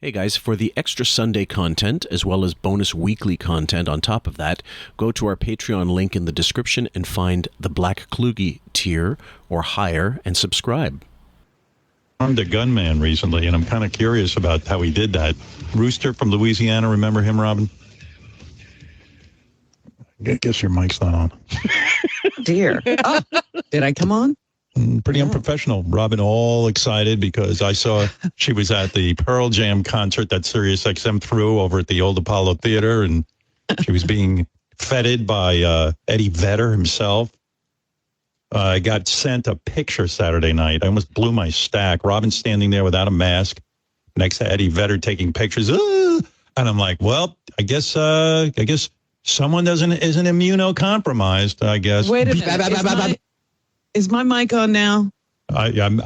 Hey guys, for the extra Sunday content, as well as bonus weekly content on top of that, go to our Patreon link in the description and find the Black Kluge tier or higher and subscribe. Armed a gunman recently, and I'm kind of curious about how he did that. Rooster from Louisiana, remember him, Robin? I guess your mic's not on. Dear. Oh, did I come on? Pretty unprofessional. Robin all excited because I saw she was at the Pearl Jam concert that Sirius XM threw over at the old Apollo Theater, and she was being feted by Eddie Vedder himself. I got sent a picture Saturday night. I almost blew my stack. Robin standing there without a mask next to Eddie Vedder taking pictures. And I'm like, well, I guess someone isn't immunocompromised, I guess. Wait a minute. Is my mic on now? I'm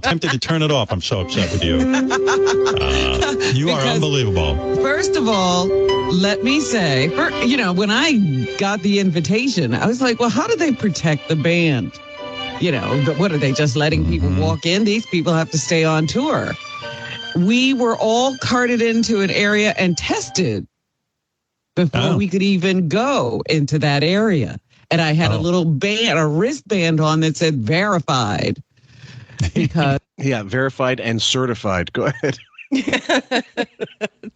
tempted to turn it off. I'm so upset with you. You are unbelievable. First of all, let me say, when I got the invitation, I was like, well, how do they protect the band? What are they just letting people walk in? These people have to stay on tour. We were all carted into an area and tested before we could even go into that area. And I had a little band, a wristband on that said verified. Because yeah, verified and certified. Go ahead.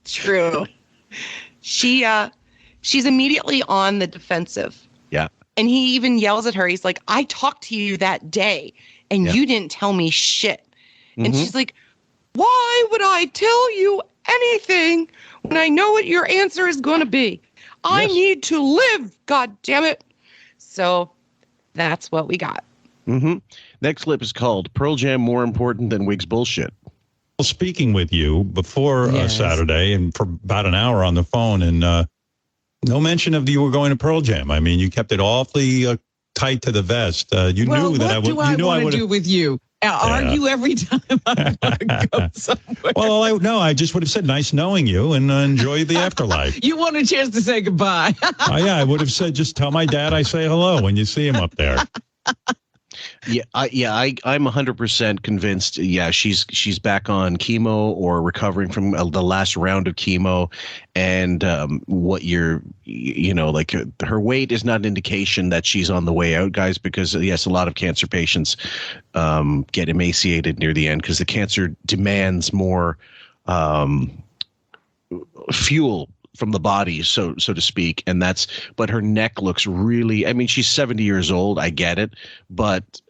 True. She's immediately on the defensive. Yeah. And he even yells at her. He's like, I talked to you that day and you didn't tell me shit. And she's like, why would I tell you anything when I know what your answer is going to be? I need to live. God damn it. So that's what we got. Next clip is called Pearl Jam More Important Than Wig's Bullshit. Well, speaking with you before Saturday and for about an hour on the phone, and no mention of you were going to Pearl Jam. I mean, you kept it awfully tight to the vest. You knew that I would. What do I want to do with you? Argue every time I want to go somewhere. Well, I just would have said nice knowing you and enjoy the afterlife. You want a chance to say goodbye. I would have said just tell my dad I say hello when you see him up there. I'm 100% convinced. Yeah, she's back on chemo or recovering from the last round of chemo, and her weight is not an indication that she's on the way out, guys. Because yes, a lot of cancer patients get emaciated near the end because the cancer demands more fuel from the body, so to speak, but her neck looks really. I mean, she's 70 years old. I get it, but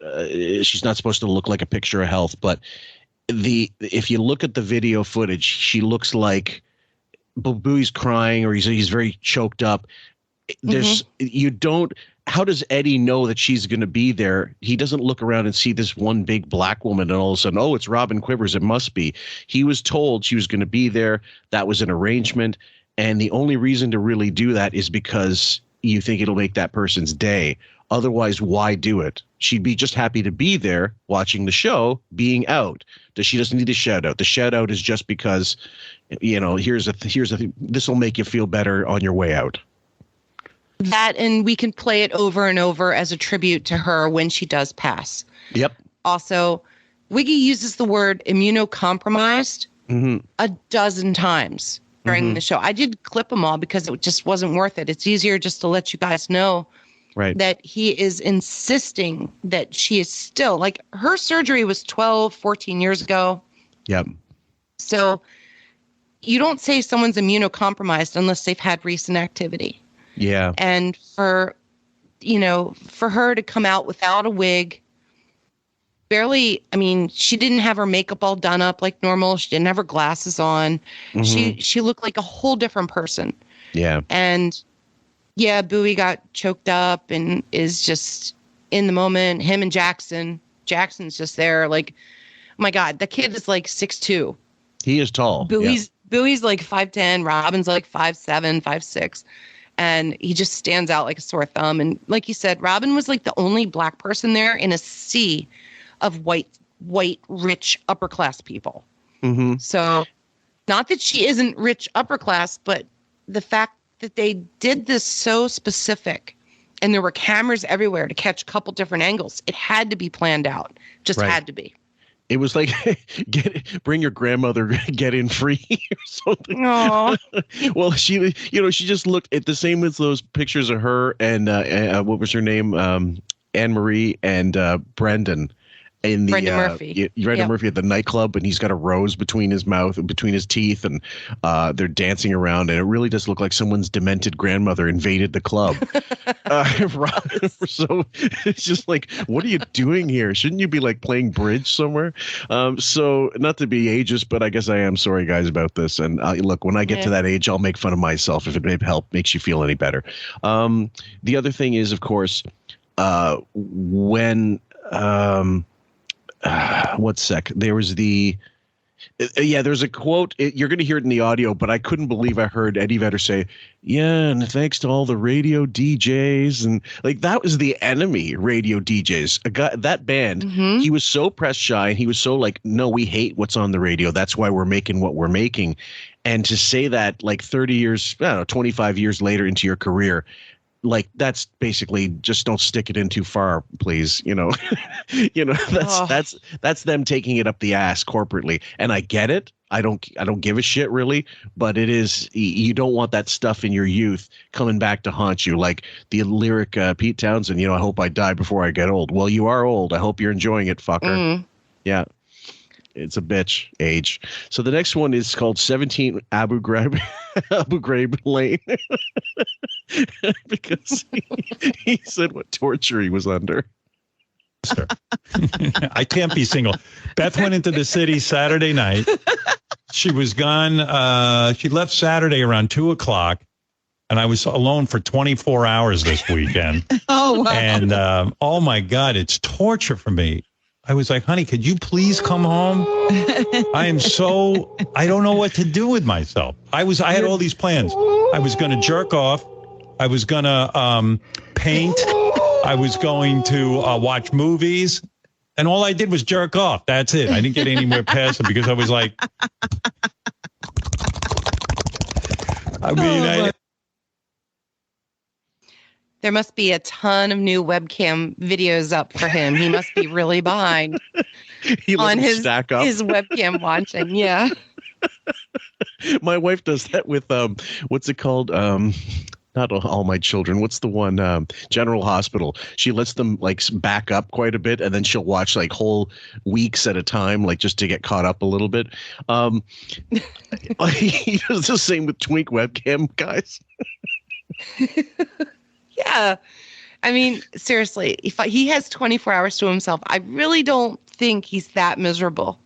she's not supposed to look like a picture of health. But if you look at the video footage, she looks like Bowie's crying or he's very choked up. How does Eddie know that she's going to be there? He doesn't look around and see this one big black woman and all of a sudden, it's Robin Quivers. It must be. He was told she was going to be there. That was an arrangement. And the only reason to really do that is because you think it'll make that person's day. Otherwise, why do it? She'd be just happy to be there watching the show, being out. She doesn't need a shout out. The shout out is just because, this will make you feel better on your way out. That, and we can play it over and over as a tribute to her when she does pass. Yep. Also, Wiggy uses the word immunocompromised a dozen times during the show. I did clip them all because it just wasn't worth it. It's easier just to let you guys know that he is insisting that she is still, like, her surgery was 12, 14 years ago. Yep. So you don't say someone's immunocompromised unless they've had recent activity. Yeah. And for her to come out without a wig, she didn't have her makeup all done up like normal. She didn't have her glasses on. She looked like a whole different person. Yeah. And yeah, Bowie got choked up and is just in the moment. Him and Jackson's just there. Like, oh my God, the kid is like 6'2". He is tall. Bowie's like 5'10". Robin's like 5'7", 5'6". And he just stands out like a sore thumb. And like you said, Robin was like the only black person there in a sea of white, rich, upper class people. So not that she isn't rich, upper class, but the fact that they did this so specific and there were cameras everywhere to catch a couple different angles. It had to be planned out. Just had to be. It was like bring your grandmother, get in free or something. Aw. Well, she just looked at the same as those pictures of her and what was her name, Anne Marie and Brendan. In the Brendan Murphy. Brendan Yep. Murphy at the nightclub, and he's got a rose between his mouth and between his teeth, and they're dancing around, and it really does look like someone's demented grandmother invaded the club. So it's just like, what are you doing here? Shouldn't you be like playing bridge somewhere? So not to be ageist, but I guess I am sorry, guys, about this. And look, when I get to that age, I'll make fun of myself if it makes you feel any better. The other thing is, of course, when. One sec. There was there's a quote. You're going to hear it in the audio, but I couldn't believe I heard Eddie Vedder say, "Yeah, and thanks to all the radio DJs," and like that was the enemy, radio DJs. A guy, that band, he was so press shy, and he was so like, "No, we hate what's on the radio. That's why we're making what we're making." And to say that like 30 years, I don't know, 25 years later into your career, like that's basically just don't stick it in too far, please. That's them taking it up the ass corporately. And I get it. I don't give a shit really, but it is, you don't want that stuff in your youth coming back to haunt you. Like the lyric Pete Townsend, I hope I die before I get old. Well, you are old. I hope you're enjoying it, fucker. Yeah. It's a bitch age. So the next one is called 17 Abu Ghraib Lane because he said what torture he was under. I can't be single. Beth went into the city Saturday night. She was gone. She left Saturday around 2:00, and I was alone for 24 hours this weekend. Oh, wow. And oh my God, it's torture for me. I was like, honey, could you please come home? I don't know what to do with myself. I had all these plans. I was going to jerk off. I was going to paint. I was going to watch movies. And all I did was jerk off. That's it. I didn't get anywhere past it because I was like, There must be a ton of new webcam videos up for him. He must be really behind on his webcam watching. Yeah. My wife does that with what's it called? Not All My Children. What's the one? General Hospital. She lets them like back up quite a bit, and then she'll watch like whole weeks at a time, like just to get caught up a little bit. He does the same with Twink webcam guys. Yeah. I mean, seriously, if he has 24 hours to himself, I really don't think he's that miserable.